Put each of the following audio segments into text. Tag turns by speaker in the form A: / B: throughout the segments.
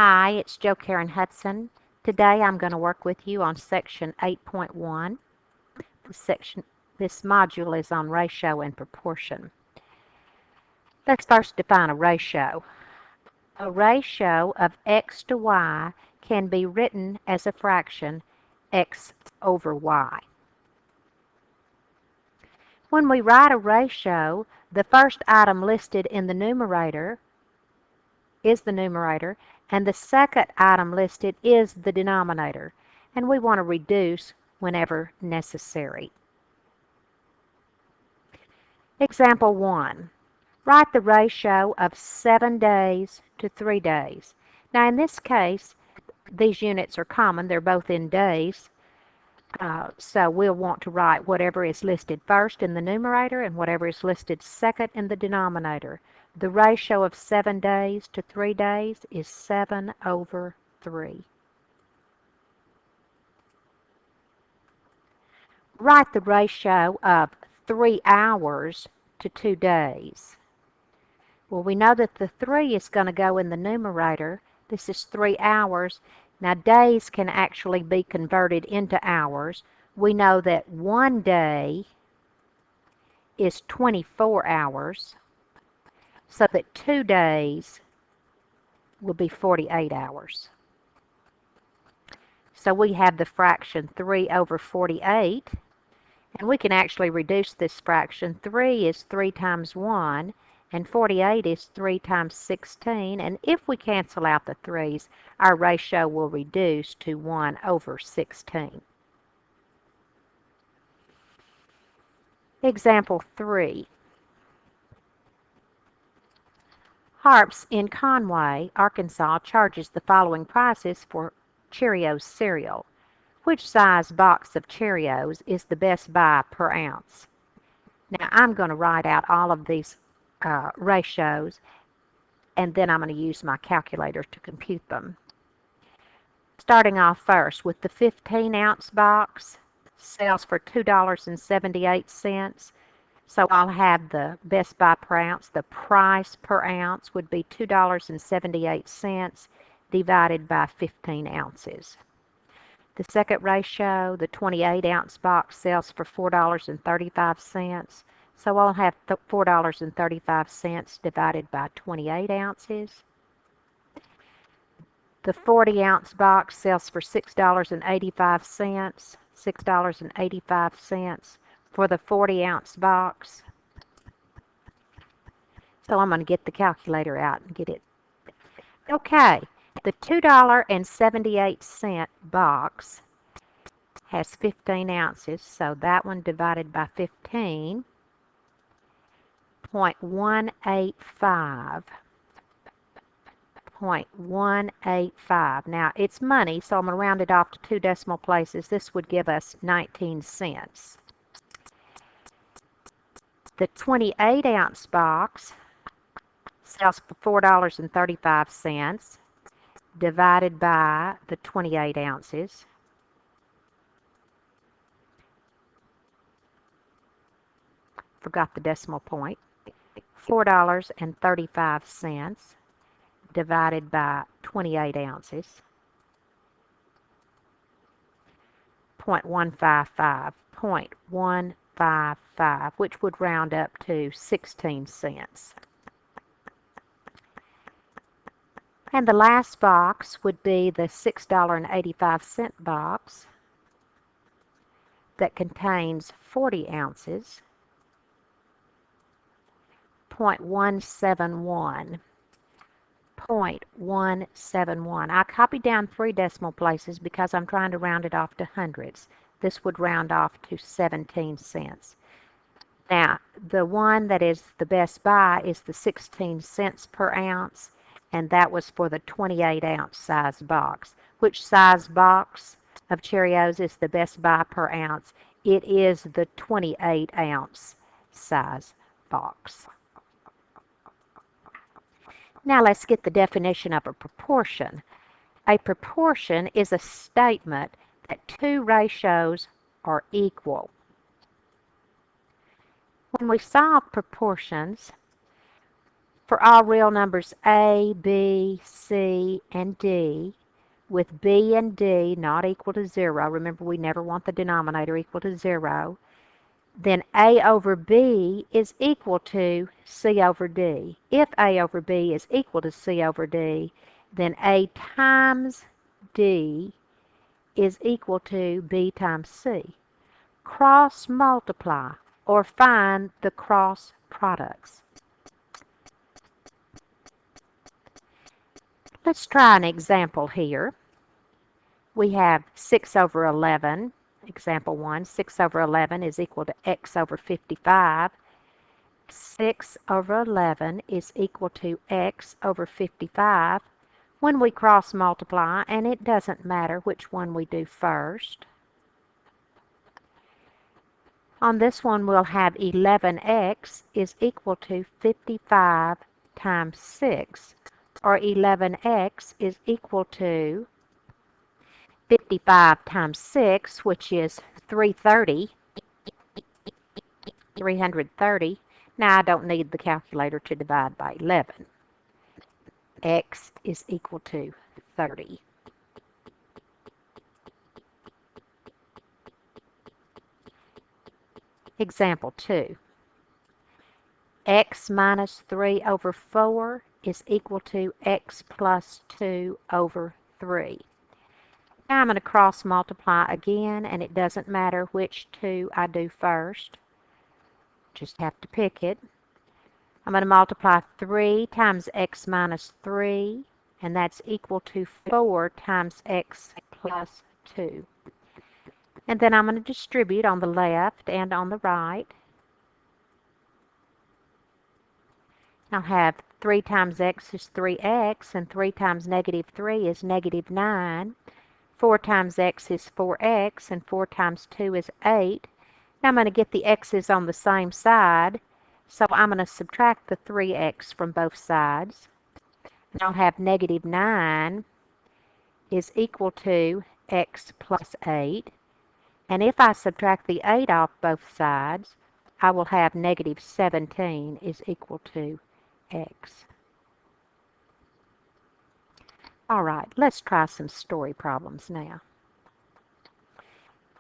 A: Hi, it's Jo Karen Hudson. Today I'm going to work with you on section 8.1. This module is on ratio and proportion. Let's first define a ratio. A ratio of x to y can be written as a fraction x over y. When we write a ratio, the first item listed in the numerator is the numerator, and the second item listed is the denominator, and we want to reduce whenever necessary. Example 1. Write the ratio of 7 days to 3 days. Now in this case, these units are common. They're both in days. So we'll want to write whatever is listed first in the numerator and whatever is listed second in the denominator. The ratio of 7 days to 3 days is 7 over 3. Write the ratio of 3 hours to 2 days. Well, we know that the 3 is going to go in the numerator. This is 3 hours. Now, days can actually be converted into hours. We know that 1 day is 24 hours, so that 2 days will be 48 hours. So we have the fraction 3 over 48, and we can actually reduce this fraction. 3 is 3 times 1, and 48 is 3 times 16, and if we cancel out the 3's, our ratio will reduce to 1 over 16. Example 3. Harps in Conway, Arkansas charges the following prices for Cheerios cereal. Which size box of Cheerios is the best buy per ounce? Now I'm going to write out all of these ratios, and then I'm going to use my calculator to compute them. Starting off first with the 15-ounce box, sells for $2.78. So I'll have the best buy per ounce. The price per ounce would be $2.78 divided by 15 ounces. The second ratio, the 28-ounce box, sells for $4.35. So I'll have $4.35 divided by 28 ounces. The 40-ounce box sells for $6.85. $6.85 for the 40-ounce box. So I'm going to get the calculator out and get it. Okay, the $2.78 box has 15 ounces, so that one divided by 15, 0.185. 0.185. Now, it's money, so I'm going to round it off to 2 decimal places. This would give us 19 cents. The 28-ounce box sells for $4.35 divided by the 28 ounces. Forgot the decimal point. $4.35 divided by 28 ounces. 0.155. 0.155, which would round up to 16 cents. And the last box would be the $6.85 box that contains 40 ounces. 0.171. 0.171. I copied down 3 decimal places because I'm trying to round it off to hundredths. This would round off to 17 cents. Now, the one that is the best buy is the 16 cents per ounce, and that was for the 28-ounce size box. Which size box of Cheerios is the best buy per ounce? It is the 28-ounce size box. Now let's get the definition of a proportion. A proportion is a statement that 2 ratios are equal. When we solve proportions, For all real numbers A, B, C, and D, with B and D not equal to 0, remember we never want the denominator equal to 0, then A over B is equal to C over D. If A over B is equal to C over D, then A times D is equal to B times C. Cross multiply or find the cross products. Let's try an example here. We have 6 over 11. Example 1, 6 over 11 is equal to x over 55. 6 over 11 is equal to x over 55 when we cross multiply, and it doesn't matter which one we do first. On this one, we'll have 11x is equal to 55 times 6, or 11x is equal to 55 times 6, which is 330. Now, I don't need the calculator to divide by 11. X is equal to 30. Example 2. X minus 3 over 4 is equal to x plus 2 over 3. Now I'm going to cross multiply again, and it doesn't matter which 2 I do first. Just have to pick it. I'm going to multiply 3 times x minus 3, and that's equal to 4 times x plus 2. And then I'm going to distribute on the left and on the right. I'll have 3 times x is 3x, and 3 times negative 3 is negative 9. 4 times x is 4x, and 4 times 2 is 8. Now I'm going to get the x's on the same side, so I'm going to subtract the 3x from both sides. And I'll have negative 9 is equal to x plus 8. And if I subtract the 8 off both sides, I will have negative 17 is equal to x. All right, let's try some story problems now.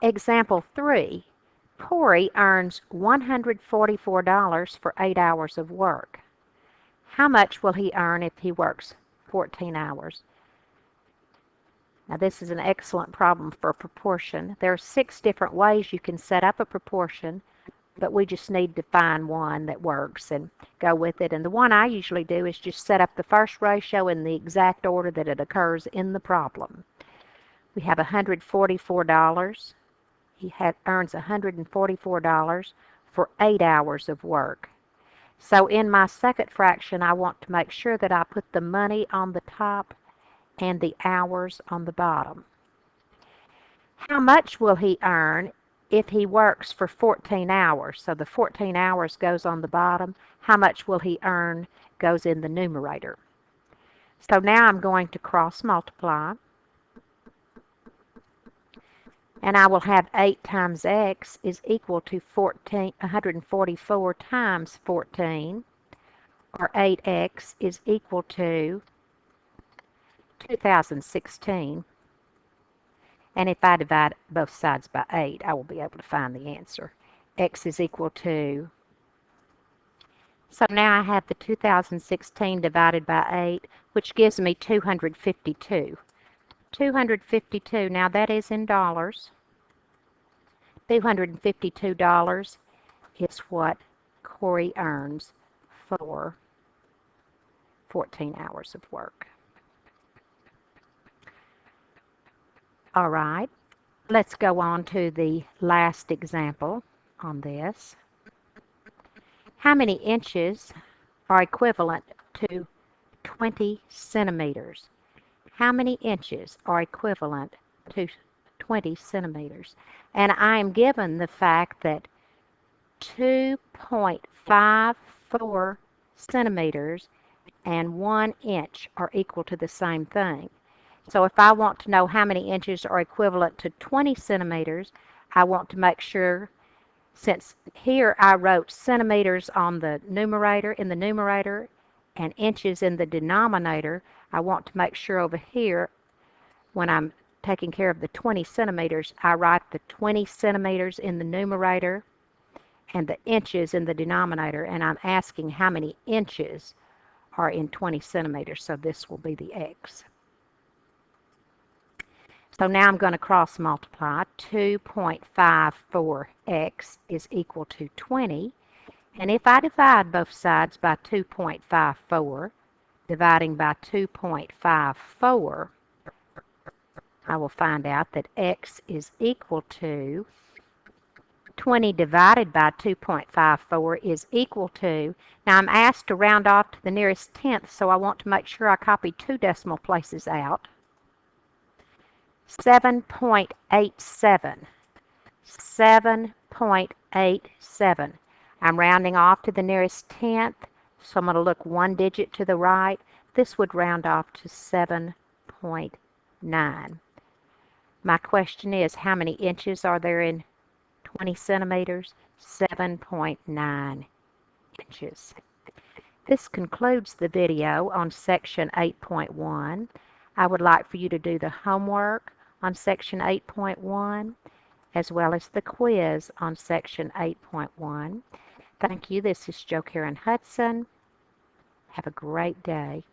A: Example 3. Corey earns $144 for 8 hours of work. How much will he earn if he works 14 hours? Now this is an excellent problem for proportion. There are 6 different ways you can set up a proportion, but we just need to find one that works and go with it. And the one I usually do is just set up the first ratio in the exact order that it occurs in the problem. We have $144. He earns $144 for 8 hours of work. So in my second fraction, I want to make sure that I put the money on the top and the hours on the bottom. How much will he earn if he works for 14 hours? So the 14 hours goes on the bottom. How much will he earn goes in the numerator. So now I'm going to cross multiply. And I will have 8 times x is equal to 144 times 14, or 8x is equal to 2016. And if I divide both sides by 8, I will be able to find the answer. X is equal to, so now I have the 2016 divided by 8, which gives me 252. 252, now that is in dollars. $252 is what Corey earns for 14 hours of work. All right, let's go on to the last example on this. How many inches are equivalent to 20 centimeters? How many inches are equivalent to 20 centimeters? And I am given the fact that 2.54 centimeters and 1 inch are equal to the same thing. So if I want to know how many inches are equivalent to 20 centimeters, I want to make sure, since here I wrote centimeters on the numerator, and inches in the denominator, I want to make sure over here, when I'm taking care of the 20 centimeters, I write the 20 centimeters in the numerator and the inches in the denominator, and I'm asking how many inches are in 20 centimeters, so this will be the x. So now I'm going to cross multiply. 2.54x is equal to 20. And if I divide both sides by 2.54, dividing by 2.54, I will find out that x is equal to 20 divided by 2.54 is equal to, now I'm asked to round off to the nearest tenth, so I want to make sure I copy 2 decimal places out. 7.87. 7.87. I'm rounding off to the nearest tenth, so I'm going to look 1 digit to the right. This would round off to 7.9. My question is, how many inches are there in 20 centimeters? 7.9 inches. This concludes the video on section 8.1. I would like for you to do the homework on section 8.1 as well as the quiz on section 8.1. Thank you. This is Jo Karen Hudson. Have a great day.